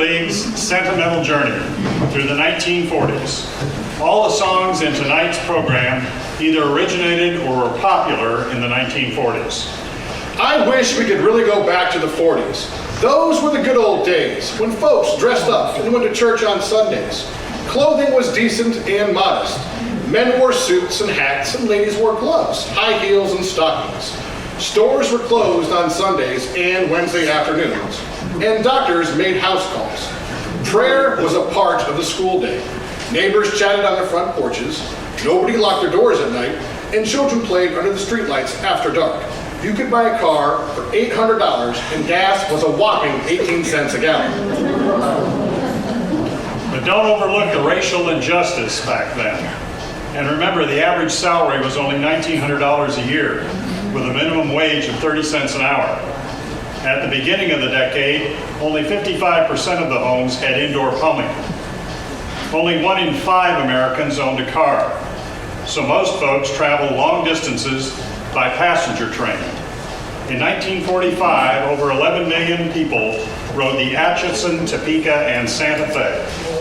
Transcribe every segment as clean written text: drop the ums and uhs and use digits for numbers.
League's Sentimental Journey through the 1940s. All the songs in tonight's program either originated or were popular in the 1940s. I wish we could really go back to the 40s. Those were the good old days when folks dressed up and went to church on Sundays. Clothing was decent and modest. Men wore suits and hats and ladies wore gloves, high heels and stockings. Stores were closed on Sundays and Wednesday afternoons, and doctors made house calls. Prayer was a part of the school day. Neighbors chatted on their front porches, nobody locked their doors at night, and children played under the streetlights after dark. You could buy a car for $800 and gas was a whopping 18 cents a gallon. But don't overlook the racial injustice back then. And remember, the average salary was only $1,900 a year, with a minimum wage of 30 cents an hour. At the beginning of the decade, only 55% of the homes had indoor plumbing. Only 1 in 5 Americans owned a car, so most folks traveled long distances by passenger train. In 1945, over 11 million people rode the Atchison, Topeka, and Santa Fe.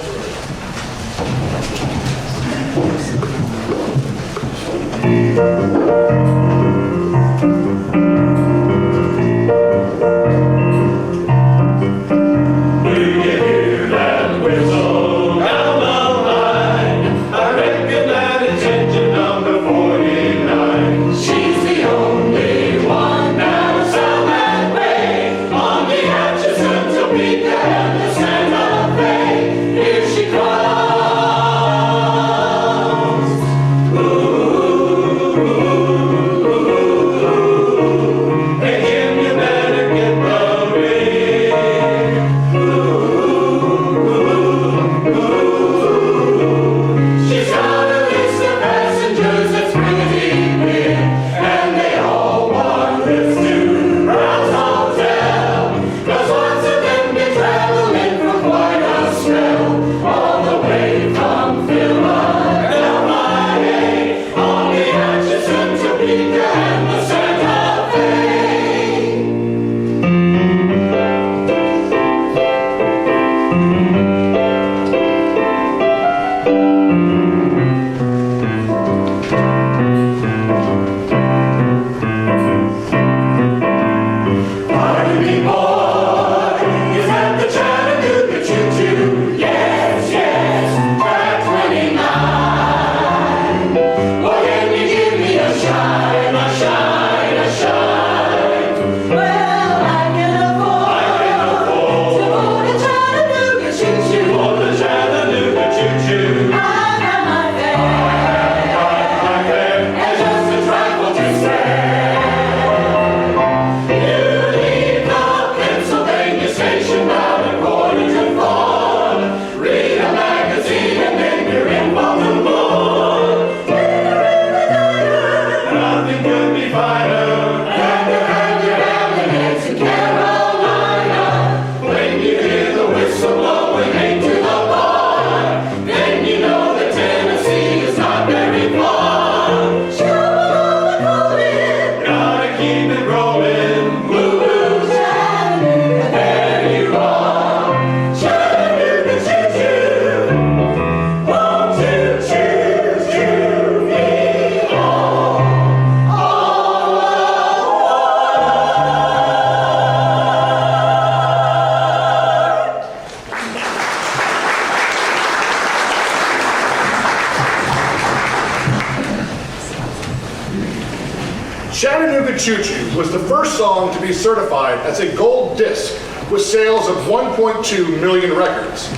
Chattanooga Choo Choo was the first song to be certified as a gold disc with sales of 1.2 million records.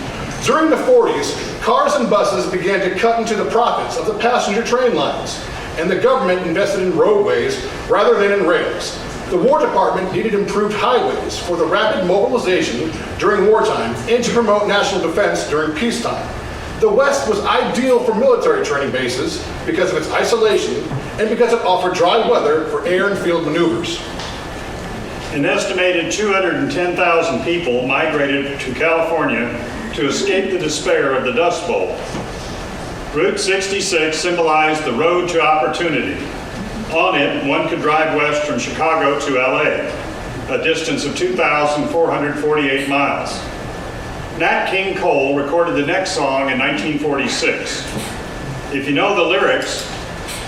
During the 40s, cars and buses began to cut into the profits of the passenger train lines, and the government invested in roadways rather than in rails. The War Department needed improved highways for the rapid mobilization during wartime and to promote national defense during peacetime. The West was ideal for military training bases because of its isolation and because it offered dry weather for air and field maneuvers. An estimated 210,000 people migrated to California to escape the despair of the Dust Bowl. Route 66 symbolized the road to opportunity. On it, one could drive west from Chicago to LA, a distance of 2,448 miles. Nat King Cole recorded the next song in 1946. If you know the lyrics,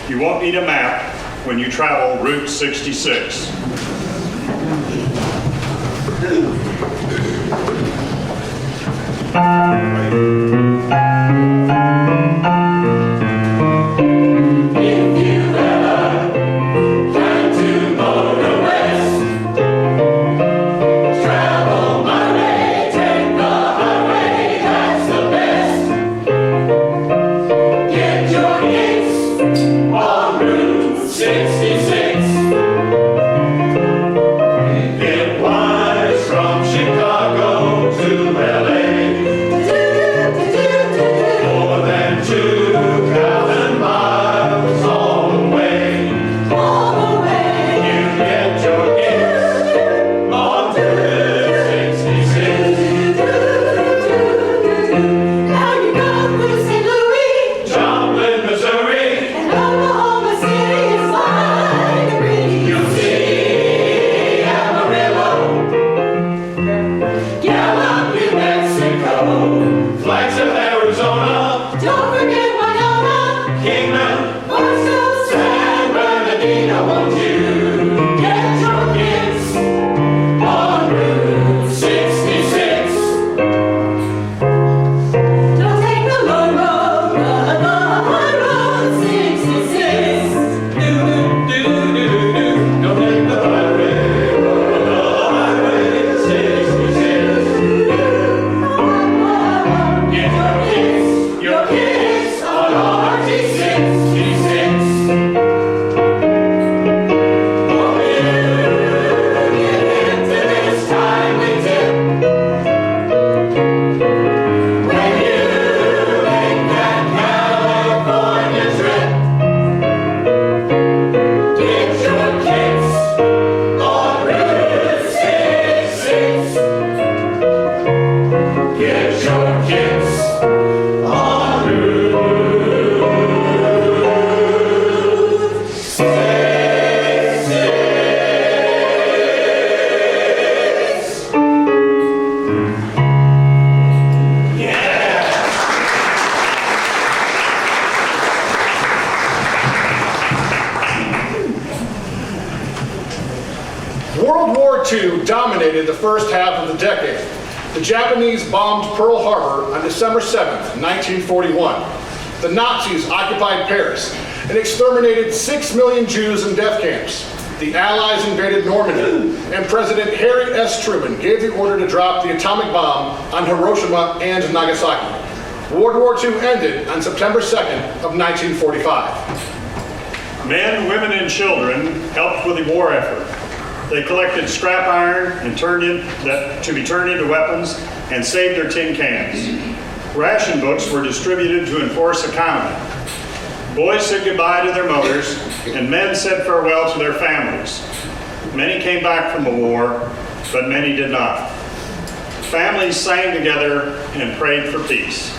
you won't need a map when you travel Route 66. World War II dominated the first half of the decade. The Japanese bombed Pearl Harbor on December 7th, 1941. The Nazis occupied Paris and exterminated 6 million Jews in death camps. The Allies invaded Normandy, and President Harry S. Truman gave the order to drop the atomic bomb on Hiroshima and Nagasaki. World War II ended on September 2nd of 1945. Men, women, and children helped with the war effort. They collected scrap iron and to be turned into weapons and saved their tin cans. Ration books were distributed to enforce economy. Boys said goodbye to their mothers, and men said farewell to their families. Many came back from the war, but many did not. Families sang together and prayed for peace.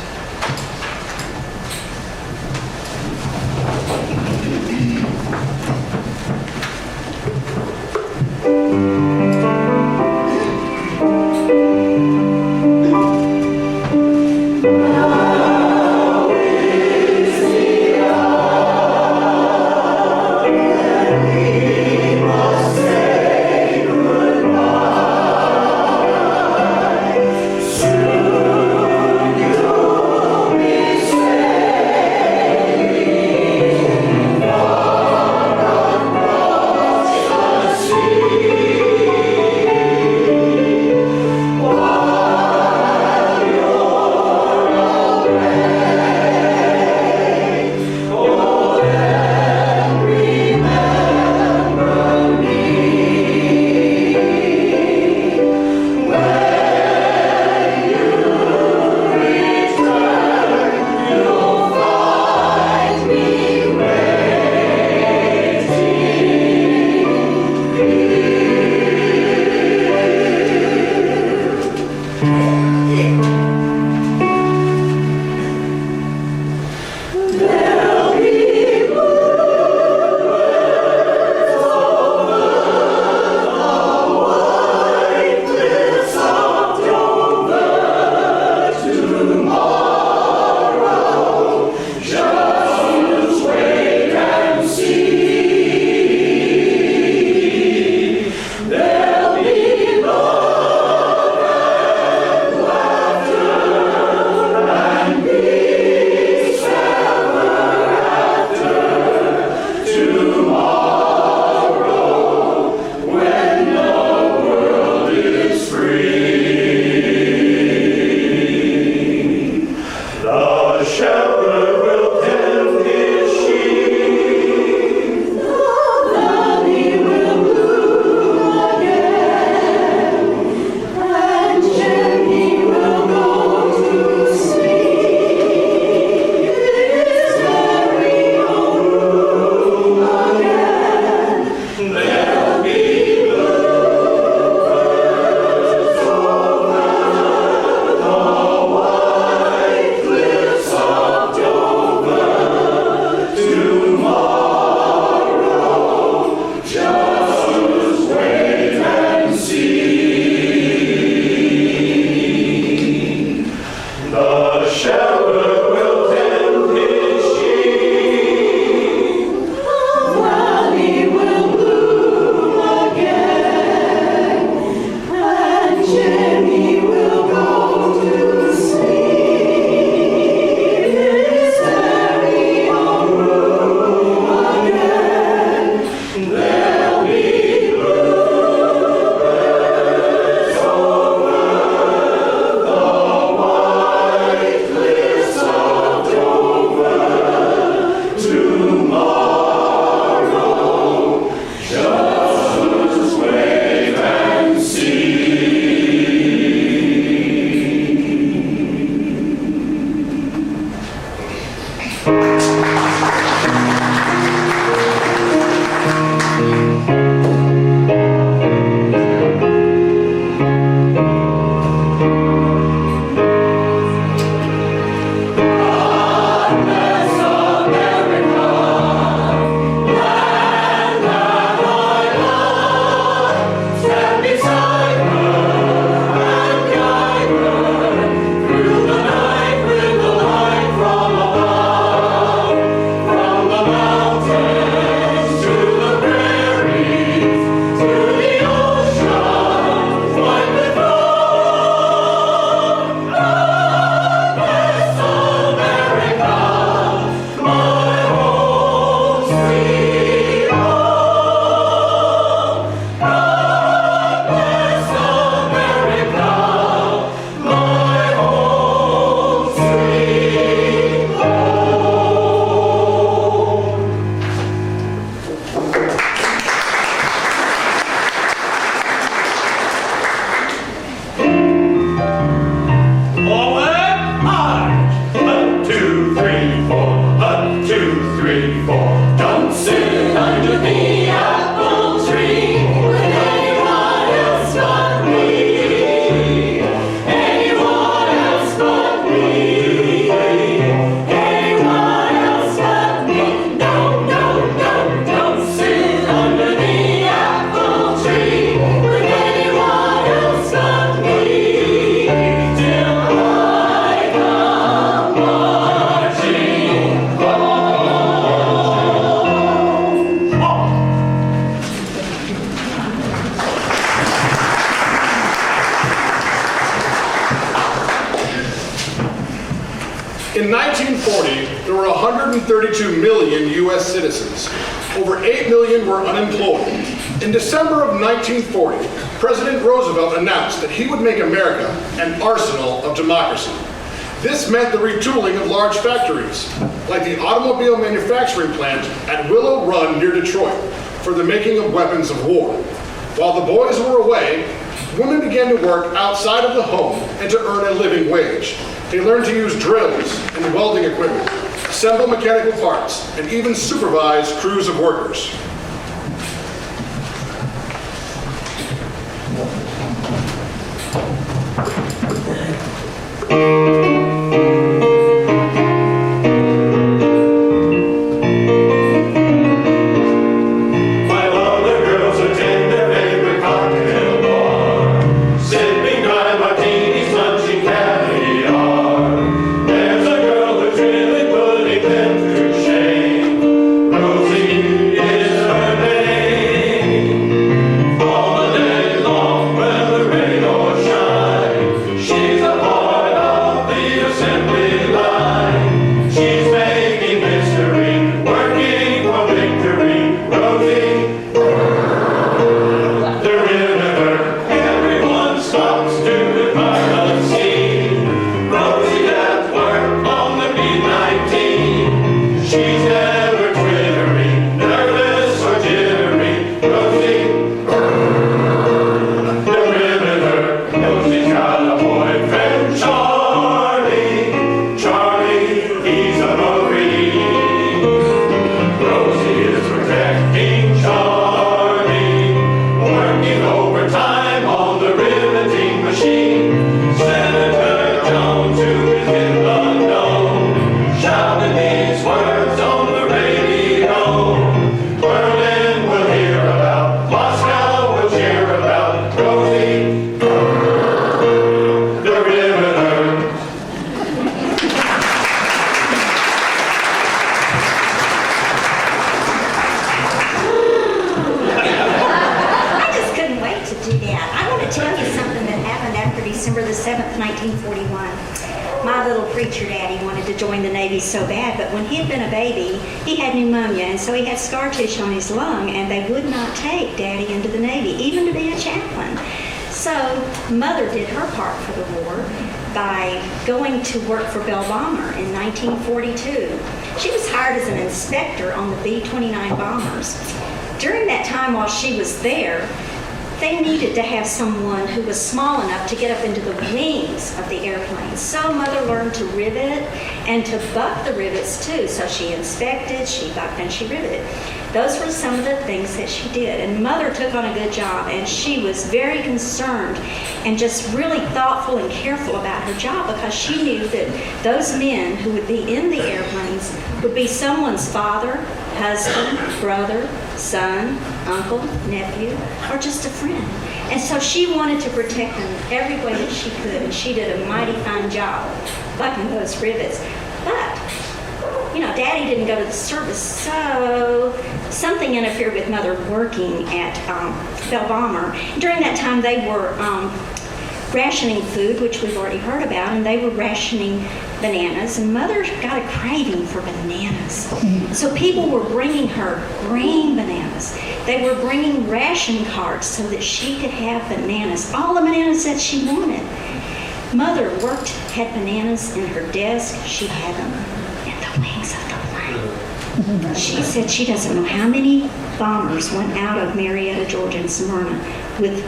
In 1940, there were 132 million U.S. citizens. Over 8 million were unemployed. In December of 1940, President Roosevelt announced that he would make America an arsenal of democracy. This meant the retooling of large factories, like the automobile manufacturing plant at Willow Run near Detroit, for the making of weapons of war. While the boys were away, women began to work outside of the home and to earn a living wage. They learned to use drills and welding equipment, assemble mechanical parts, and even supervise crews of workers. December the 7th, 1941. My little preacher daddy wanted to join the Navy so bad, but when he had been a baby, he had pneumonia, and so he had scar tissue on his lung, and they would not take Daddy into the Navy, even to be a chaplain. So Mother did her part for the war by going to work for Bell Bomber in 1942. She was hired as an inspector on the B-29 bombers. During that time while she was there, they needed to have someone who was small enough to get up into the wings of the airplane. So Mother learned to rivet and to buck the rivets too. So she inspected, she bucked, and she riveted. Those were some of the things that she did. And Mother took on a good job, and she was very concerned and just really thoughtful and careful about her job, because she knew that those men who would be in the airplanes would be someone's father, husband, brother, son, uncle, nephew, or just a friend. And so she wanted to protect them every way that she could, and she did a mighty fine job bucking those rivets. But, you know, Daddy didn't go to the service, so something interfered with Mother working at Bell Bomber. During that time, they were rationing food, which we've already heard about, and they were rationing bananas, and Mother got a craving for bananas. So people were bringing her green bananas. They were bringing ration carts so that she could have bananas, all the bananas that she wanted. Mother had bananas in her desk. She had them in the wings of the plane. She said she doesn't know how many bombers went out of Marietta, Georgia, and Smyrna with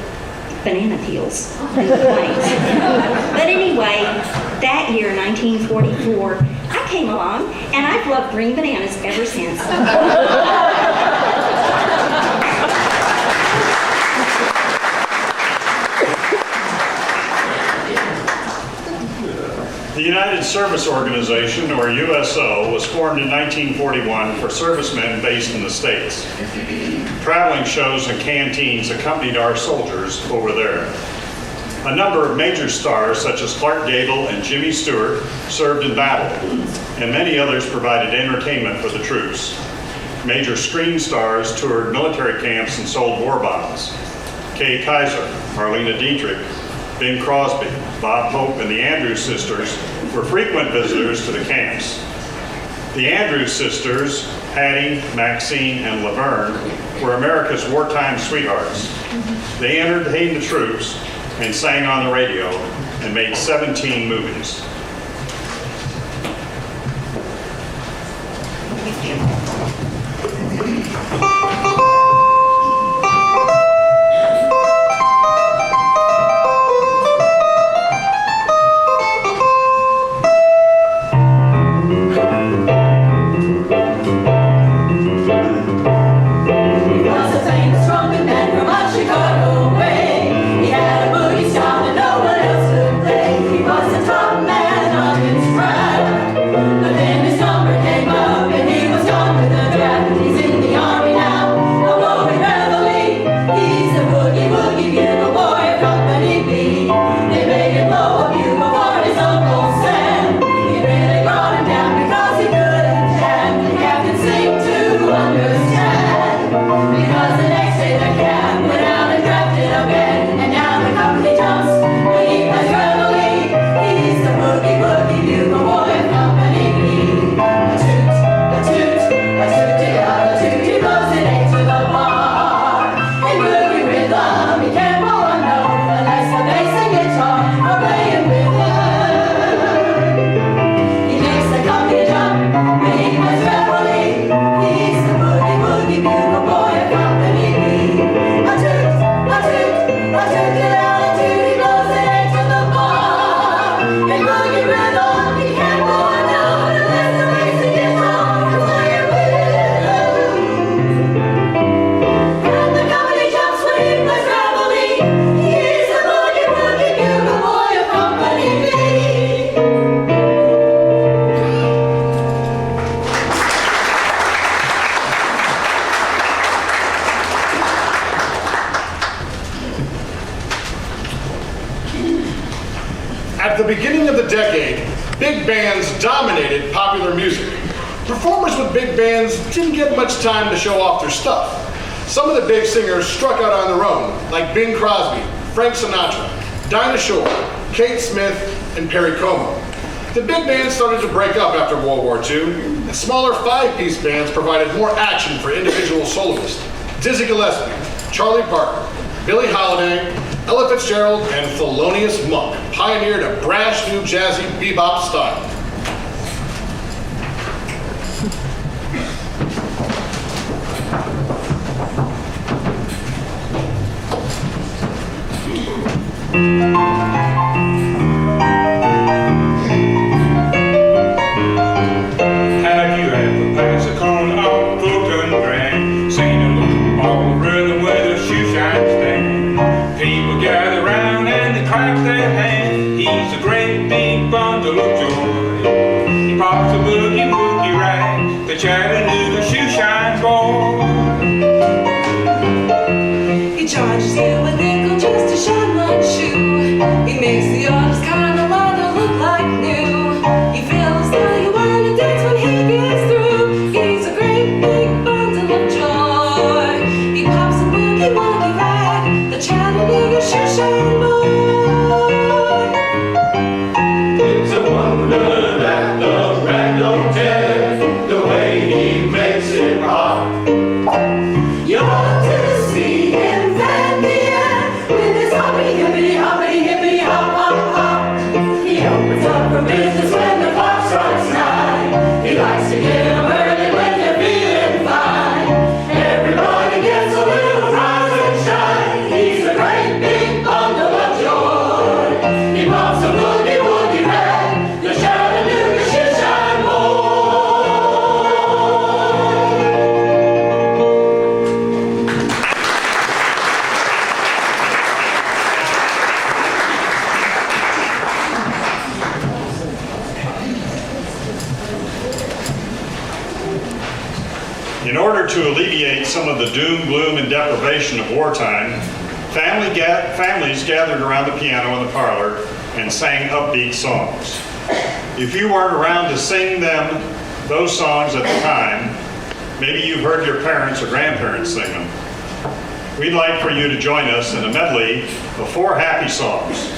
banana peels in the planes. But anyway, that year, 1944, I came along, and I've loved green bananas ever since. The United Service Organization, or USO, was formed in 1941 for servicemen based in the States. Traveling shows and canteens accompanied our soldiers over there. A number of major stars, such as Clark Gable and Jimmy Stewart, served in battle, and many others provided entertainment for the troops. Major screen stars toured military camps and sold war bonds. Kay Kaiser, Marlena Dietrich, Bing Crosby, Bob Hope and the Andrews sisters, were frequent visitors to the camps. The Andrews sisters, Hattie, Maxine, and Laverne, were America's wartime sweethearts. They entertained the troops and sang on the radio and made 17 movies. At the beginning of the decade, big bands dominated popular music. Performers with big bands didn't get much time to show off their stuff. Some of the big singers struck out on their own, like Bing Crosby, Frank Sinatra, Dinah Shore, Kate Smith, and Perry Como. The big bands started to break up after World War II, and smaller five-piece bands provided more action for individual soloists. Dizzy Gillespie, Charlie Parker, Billie Holiday, Ella Fitzgerald, and Thelonious Monk pioneered a brash new jazzy bebop style. Have you ever passed a corner of Fulton Grand, seen a little ball rhythm with a shoe shine stand? People gather round and they clap their hands. He's a great big bundle of joy. He pops a boogie woogie rag, the Chattanooga shoe shine boy. He charges you a nickel just to shine one shoe. He makes the artist kind of wanna look like new. He feels that you wanna dance when he gets through. He's a great big bundle of joy. He pops a boogie woogie rag, the Chattanooga shoe shine boy. It's a wonder that the rag don't tear, the way he makes it rock. You ought to see him bend the air with his hoppity hippity hoppity hippity hop hop hop. He opens up for business when the clock strikes 9. He likes to get 'em early when they're feeling fine. Everybody gets a little rise and shine. He's a great big bundle of joy. He pops a boogie woogie rag, the Chattanooga shoe shine boy. In order to alleviate some of the doom, gloom, and deprivation of wartime, families gathered around the piano in the parlor and sang upbeat songs. If you weren't around to sing those songs at the time, maybe you've heard your parents or grandparents sing them. We'd like for you to join us in a medley of 4 happy songs.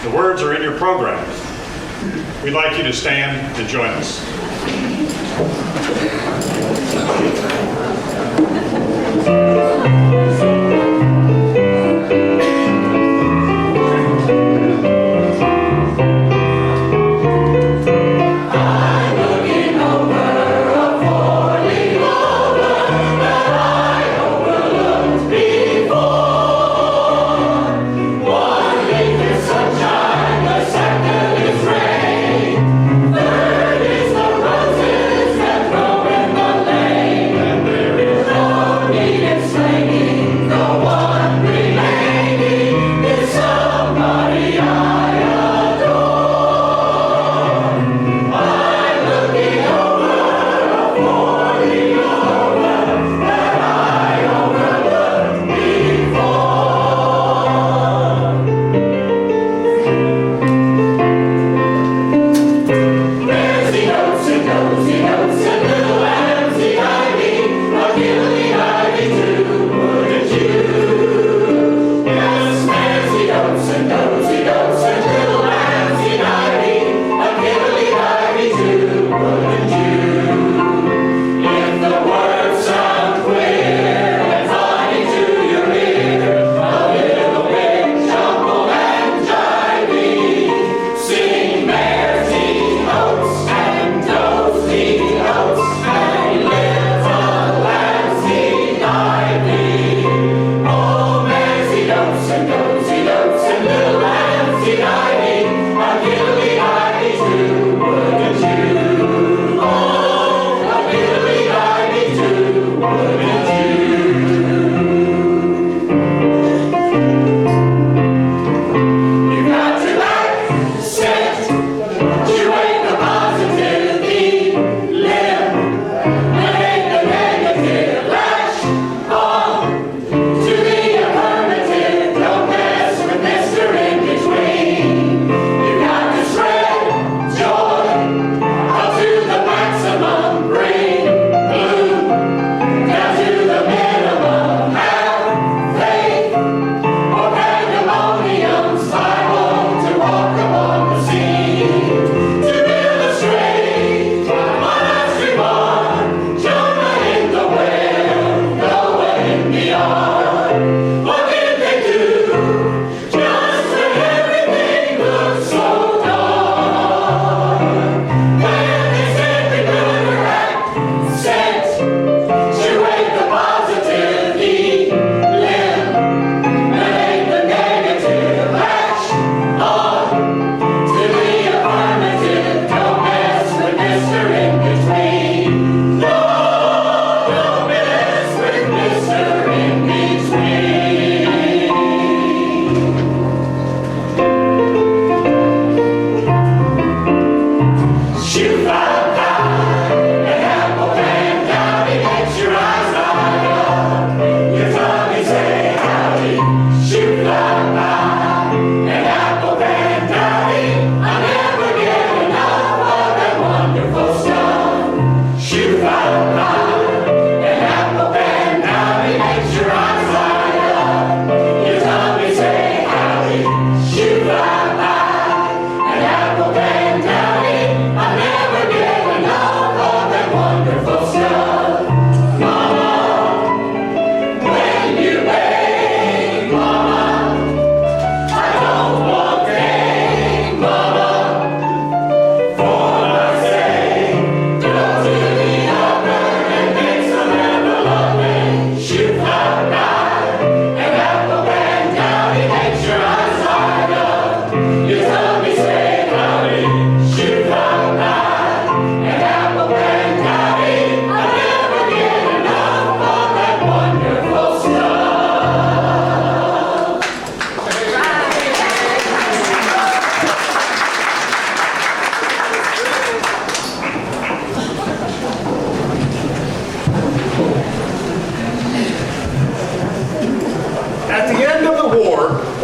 The words are in your program. We'd like you to stand and join us.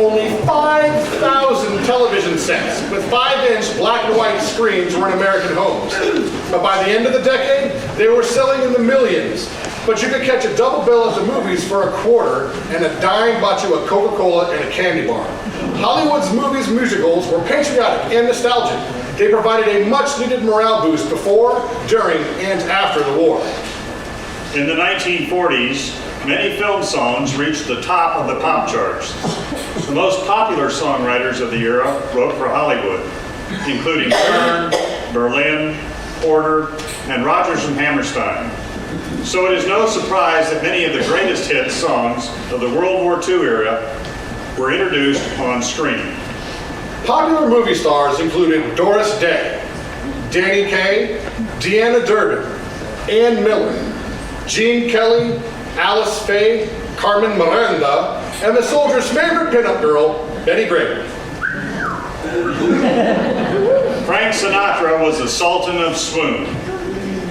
only 5,000 television sets with 5-inch black and white screens were in American homes. But by the end of the decade, they were selling in the millions. but you could catch a double bill at the movies for a quarter, and a dime bought you a Coca-Cola and a candy bar. Hollywood's movies musicals were patriotic and nostalgic. They provided a much-needed morale boost before, during, and after the war. In the 1940s, many film songs reached the top of the pop charts. The most popular songwriters of the era wrote for Hollywood, including Kern, Berlin, Porter, and Rodgers and Hammerstein. So it is no surprise that many of the greatest hit songs of the World War II era were introduced on screen. Popular movie stars included Doris Day, Danny Kaye, Deanna Durbin, Ann Miller, Gene Kelly, Alice Faye, Carmen Miranda, and the soldier's favorite pinup girl, Betty Grable. Frank Sinatra was the Sultan of Swoon.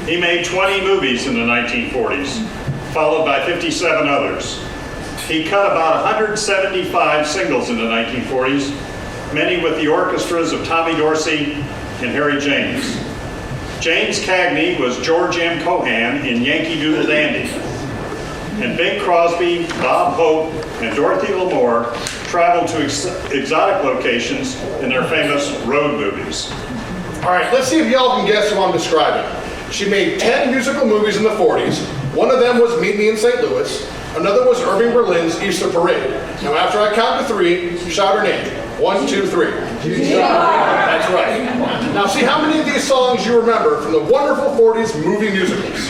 He made 20 movies in the 1940s, followed by 57 others. He cut about 175 singles in the 1940s, many with the orchestras of Tommy Dorsey and Harry James. James Cagney was George M. Cohan in Yankee Doodle Dandy. And Bing Crosby, Bob Hope, and Dorothy Lamour traveled to exotic locations in their famous road movies. All right, let's see if y'all can guess who I'm describing. She made 10 musical movies in the 40s. One of them was Meet Me in St. Louis. Another was Irving Berlin's Easter Parade. Now after I count to 3, shout her name. 1, 2, 3. That's right. Now see how many of these songs you remember from the wonderful 40s movie musicals.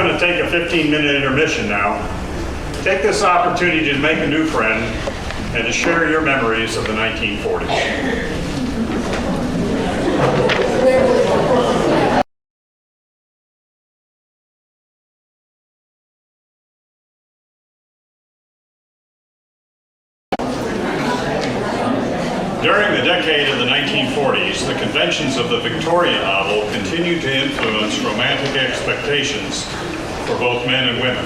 going to take a 15-minute intermission now. Take this opportunity to make a new friend and to share your memories of the 1940s. During the decade of the 1940s, the conventions of the Victorian novel continued to influence romantic expectations for both men and women.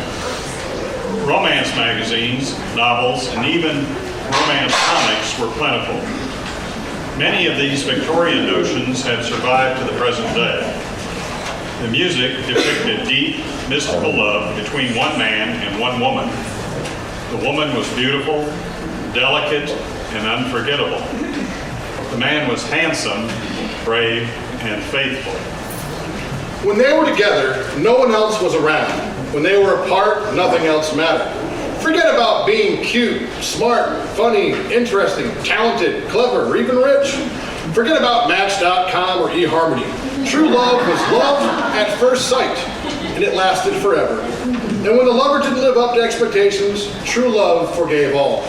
Romance magazines, novels, and even romance comics were plentiful. Many of these Victorian notions have survived to the present day. The music depicted deep, mystical love between one man and one woman. The woman was beautiful, delicate, and unforgettable. The man was handsome, brave, and faithful. When they were together, no one else was around. When they were apart, nothing else mattered. Forget about being cute, smart, funny, interesting, talented, clever, or even rich. Forget about Match.com or eHarmony. True love was love at first sight, and it lasted forever. And when the lover didn't live up to expectations, true love forgave all.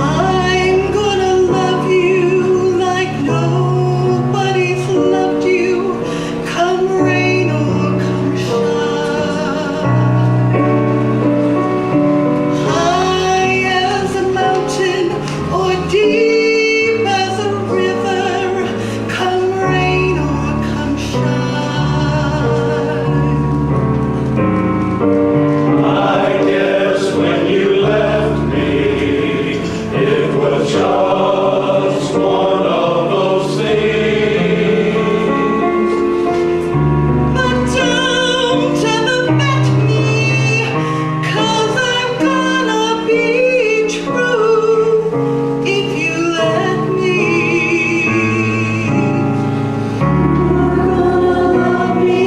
I'm gonna love you like nobody's loved you, come rain or come shine. High as a mountain or deep as a river, come rain or come shine. I guess when you left me, it was just one of those things. But don't ever bet me, 'cause I'm gonna be true if you let me. You're gonna love me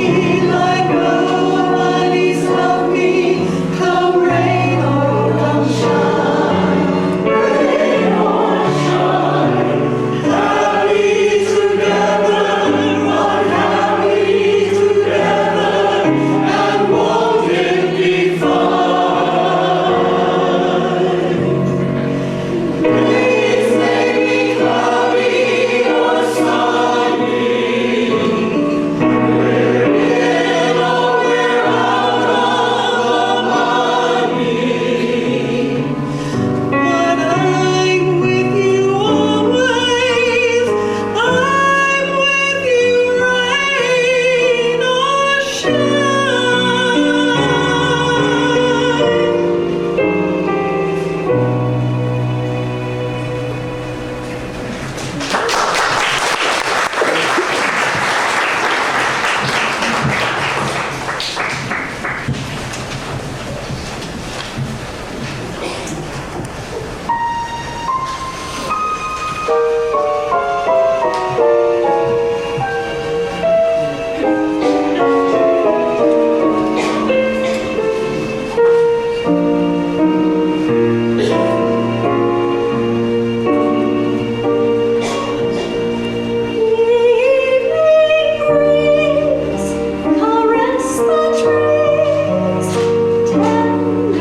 like nobody's loved me, come rain or come shine, rain or shine. Happy together, unhappy together, and won't it be fun? Please make me cloudy or sunny. We're in or we're out of the money. But I'm with you always. I'm with you, rain or shine. Caress the trees tenderly.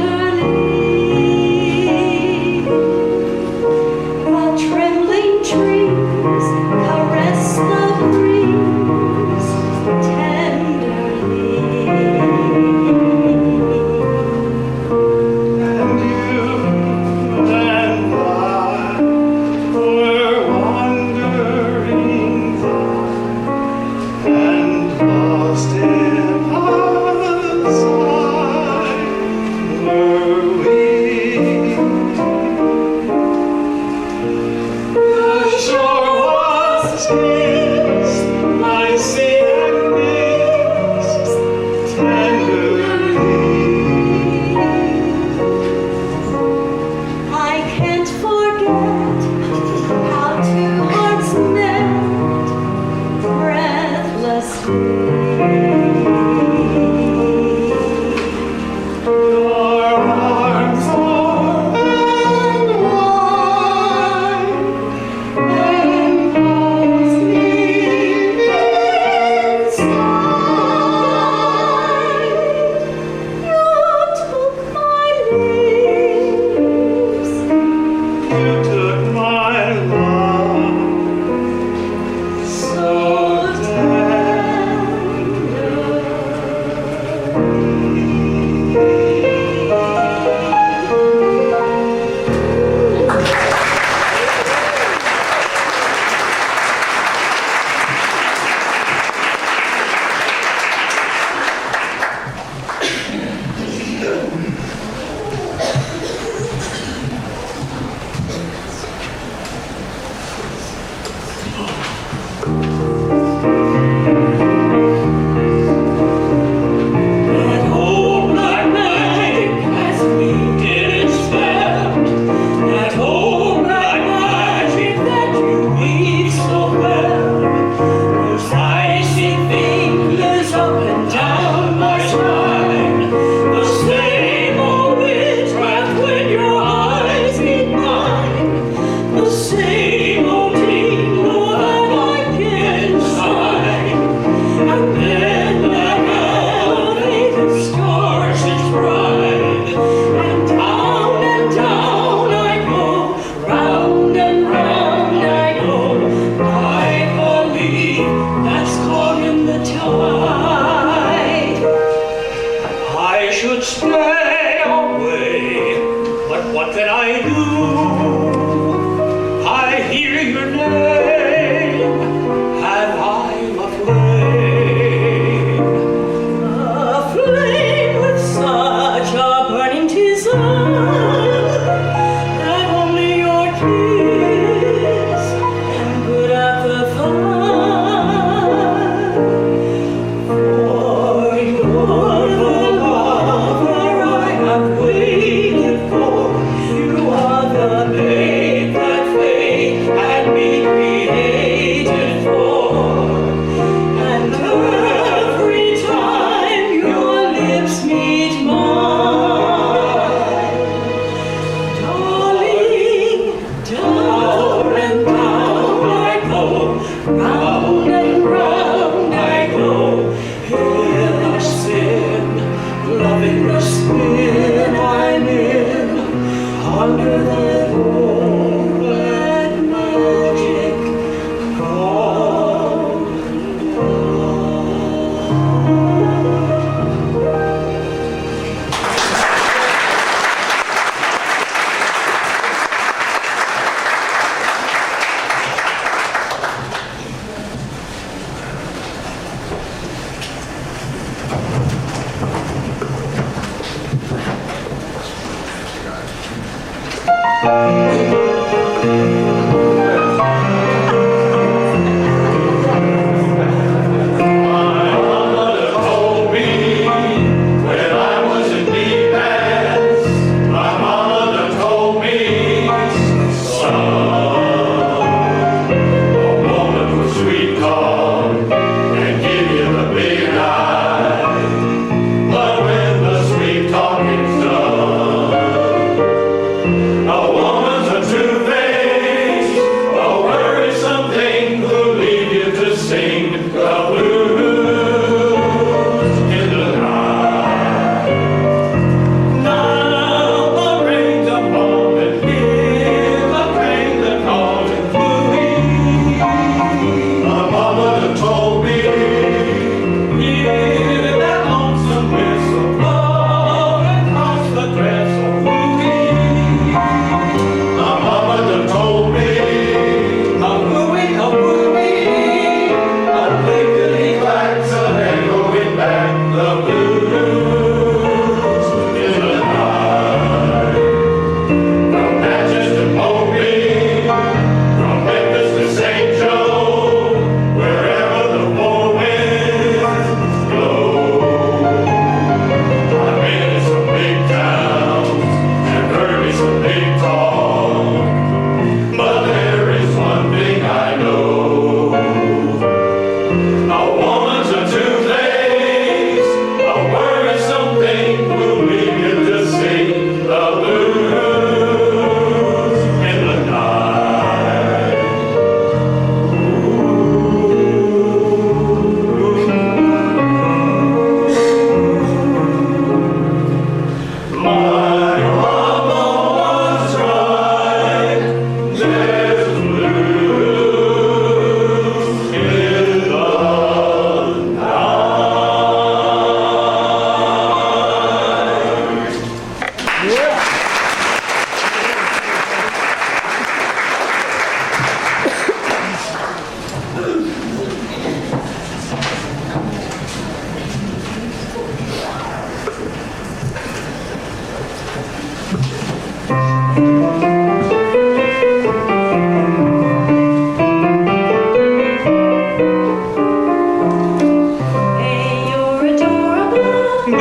The trembling trees caress the breeze tenderly. And you and I were wandering and lost in our sight, were we? The shore was kissed by sea and mist tenderly. I can't forget how two hearts met breathlessly. So tender.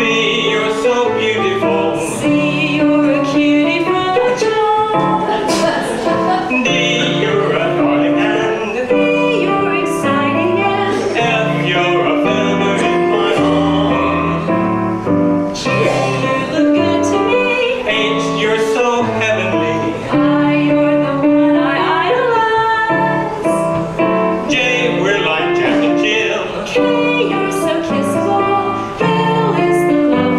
B, you're so beautiful. C, you're a cutie fragile. D, you're a darling and B, you're exciting and F, you're a feather in my arm. G, you look good to me. H, you're so heavenly. I, you're the one I idolize. J, we're like Jack and Jill. K, you're so kissable. L is the love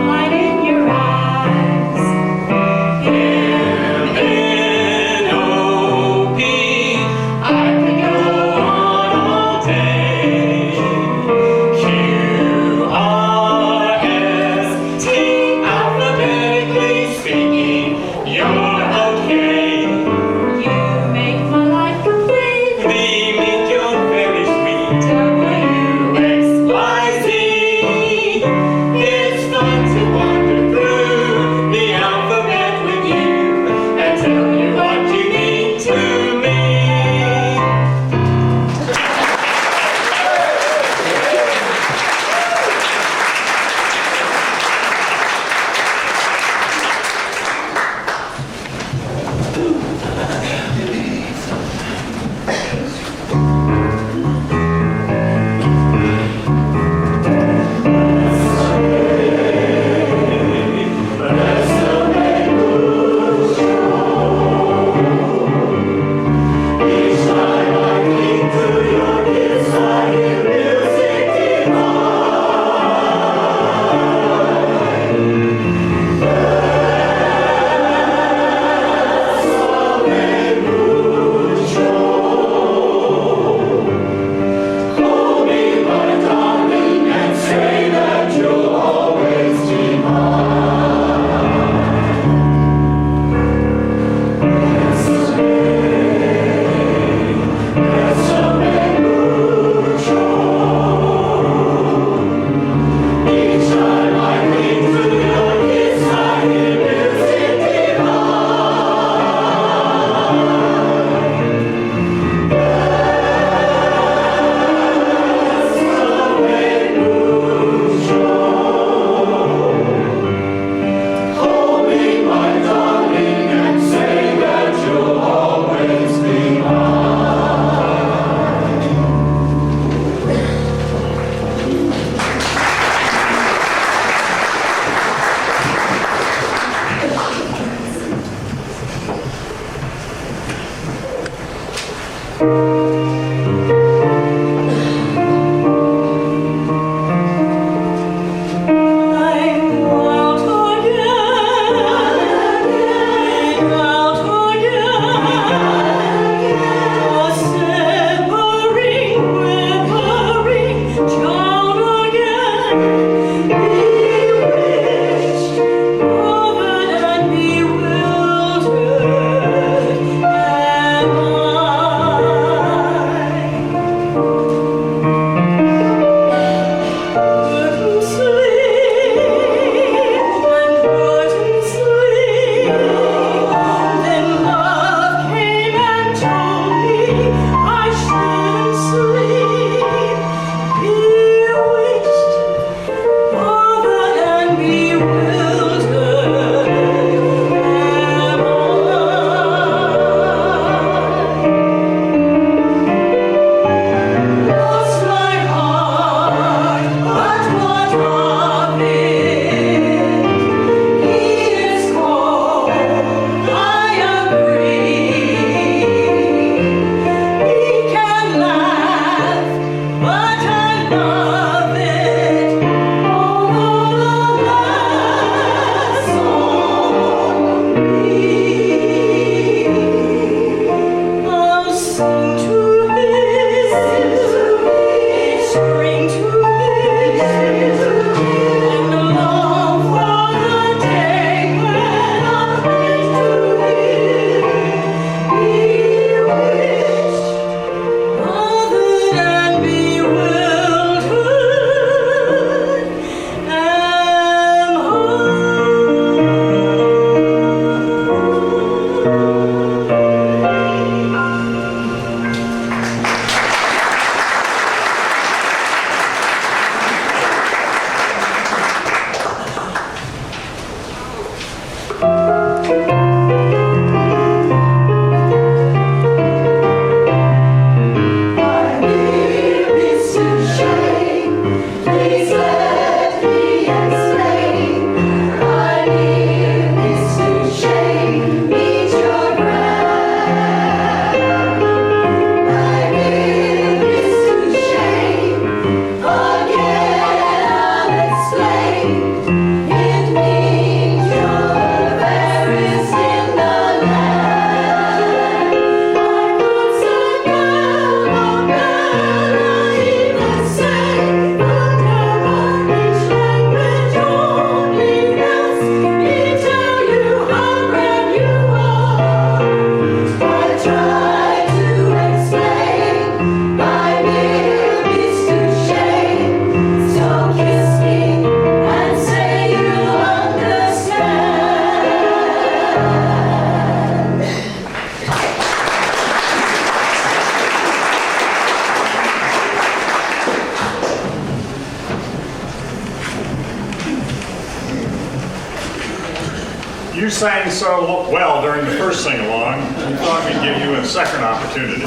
You sang so well during the first sing-along, we thought we'd give you a second opportunity.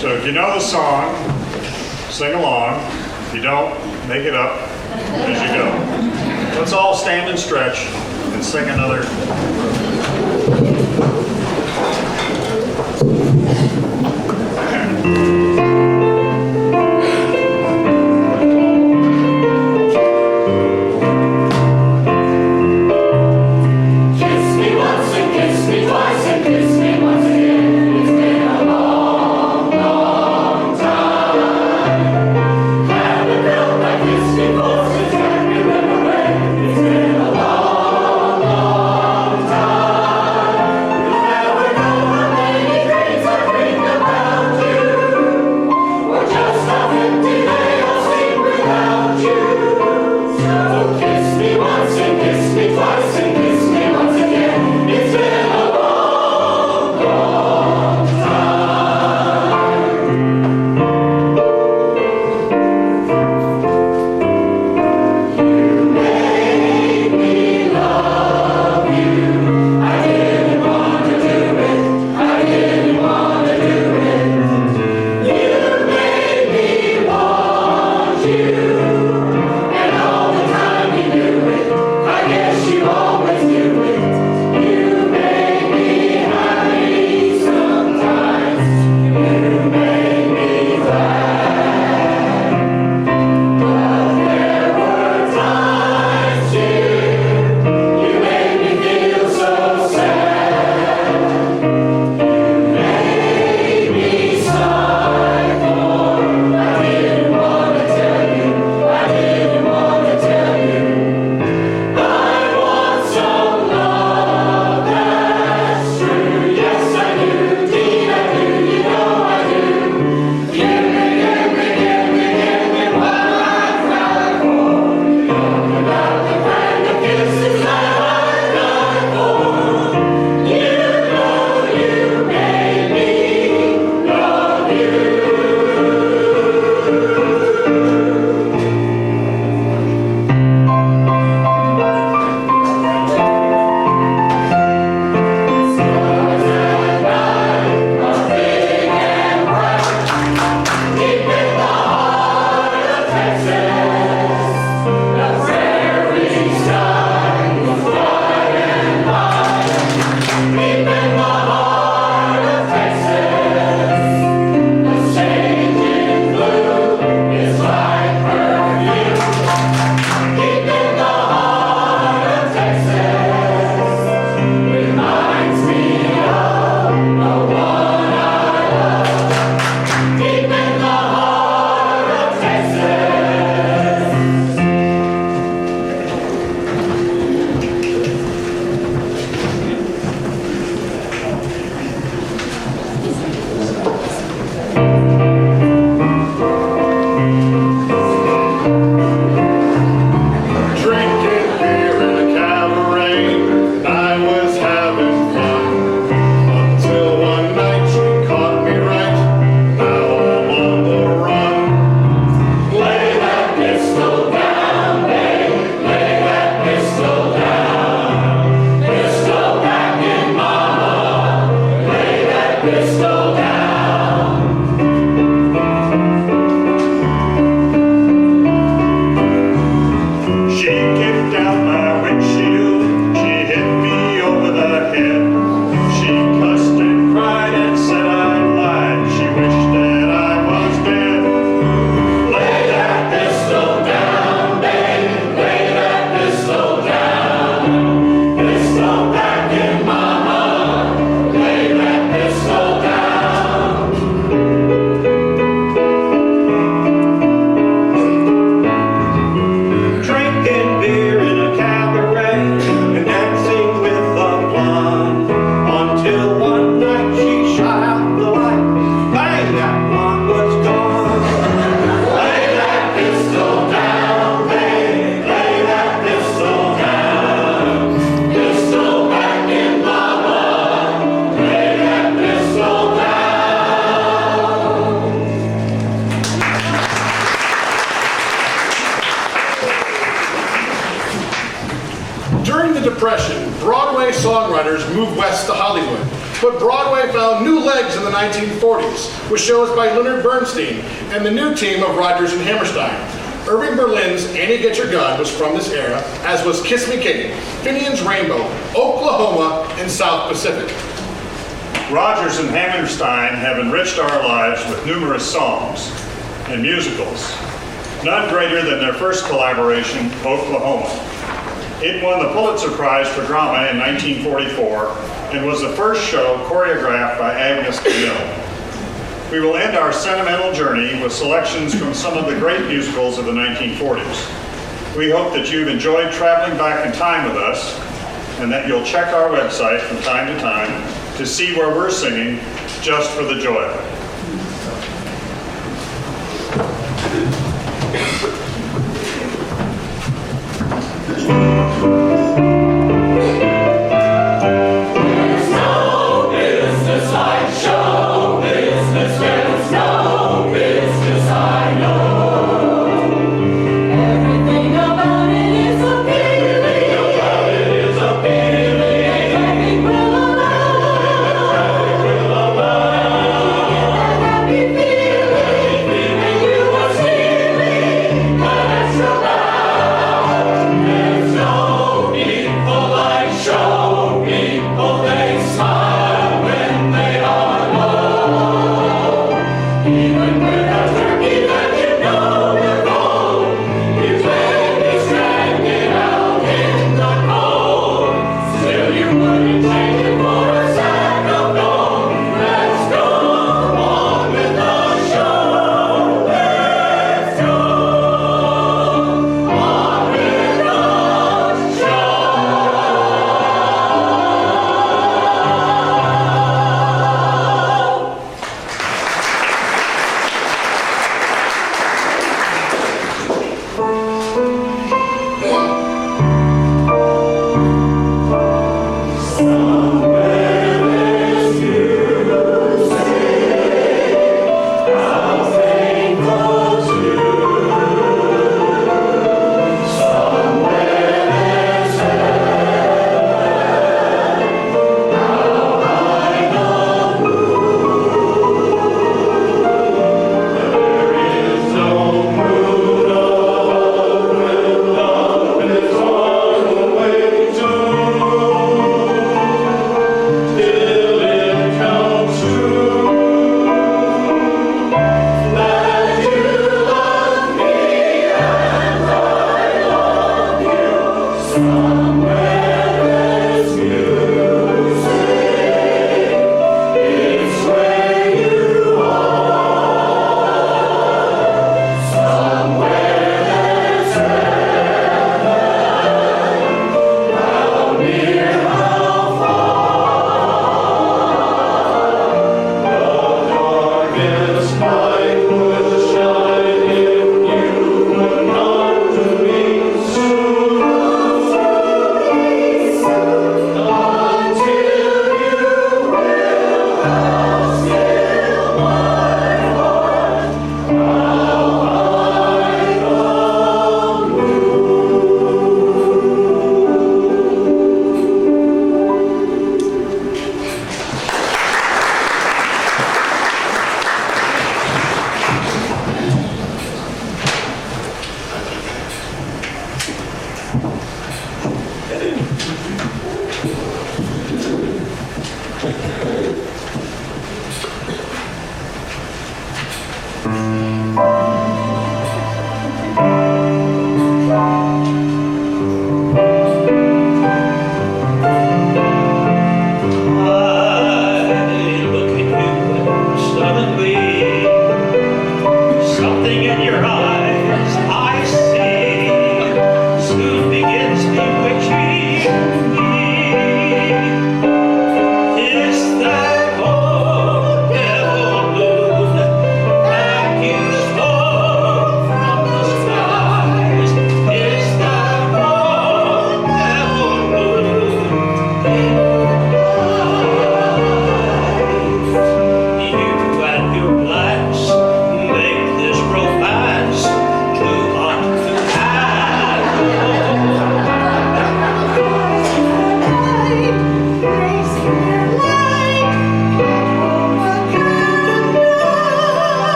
So if you know the song, sing along. If you don't, make it up as you go. Let's all stand and stretch and sing another. Kiss me once and kiss me twice and kiss me once again. It's been a long, long time. Haven't felt like this before since I remember when. It's been a long, long time. You'll never know how many dreams I dreamed about you. During the Depression, Broadway songwriters moved west to Hollywood, but Broadway found new legs in the 1940s with shows by Leonard Bernstein and the new team of Rodgers and Hammerstein. Irving Berlin's Annie Get Your Gun was from this era, as was Kiss Me Kate, Finian's Rainbow, Oklahoma, and South Pacific. Rodgers and Hammerstein have enriched our lives with numerous songs and musicals, none greater than their first collaboration, Oklahoma. It won the Pulitzer Prize for Drama in 1944 and was the first show choreographed by Agnes DeMille. We will end our sentimental journey with selections from some of the great musicals of the 1940s. We hope that you've enjoyed traveling back in time with us and that you'll check our website from time to time to see where we're singing just for the joy of it. There's no business like show business. There's no business I know. Everything about it is appealing. About it is appealing. Traffic will allow. That happy feeling. And you are stealing an extra bound. There's no people like show people. They smile when they are low. Even with a turkey that you know will go, you may be stranded out in the cold. Still you wouldn't change it for a sack of gold. Let's go on with the show. Let's go on with the show. There is no moon over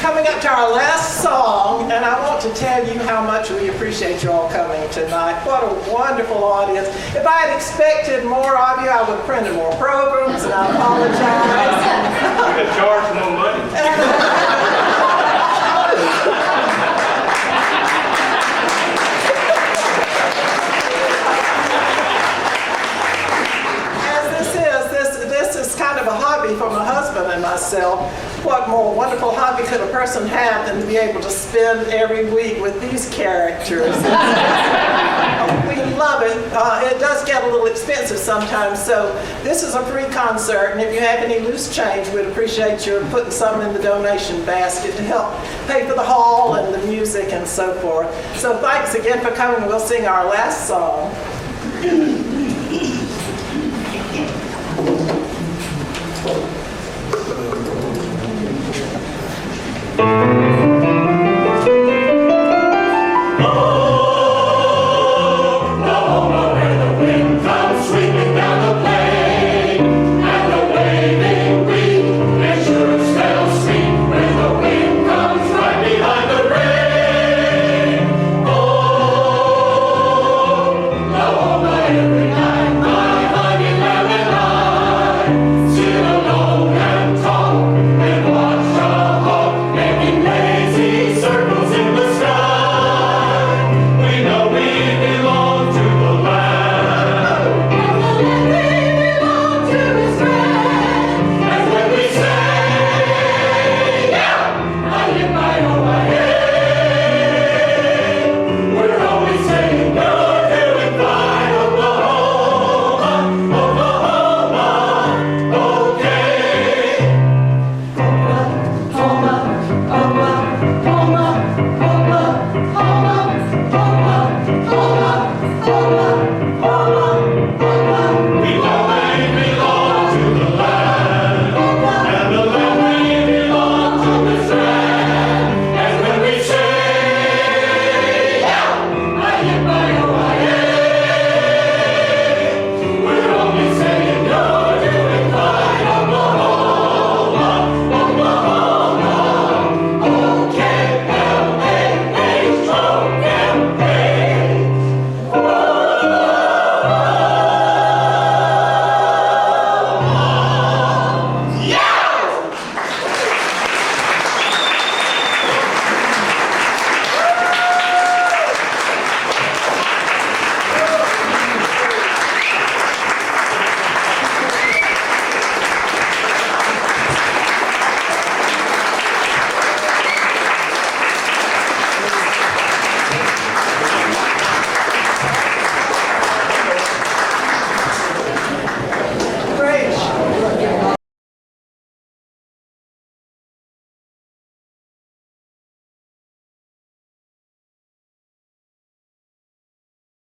coming up to our last song, and I want to tell you how much we appreciate you all coming tonight. What a wonderful audience. If I had expected more of you, I would have printed more programs, and I apologize. You could charge more money. This is kind of a hobby for my husband and myself. What more wonderful hobby could a person have than to be able to spend every week with these characters? We love it. It does get a little expensive sometimes, so this is a free concert, and if you have any loose change, we'd appreciate your putting some in the donation basket to help pay for the hall and the music and so forth. So thanks again for coming. We'll sing our last song. Thank you.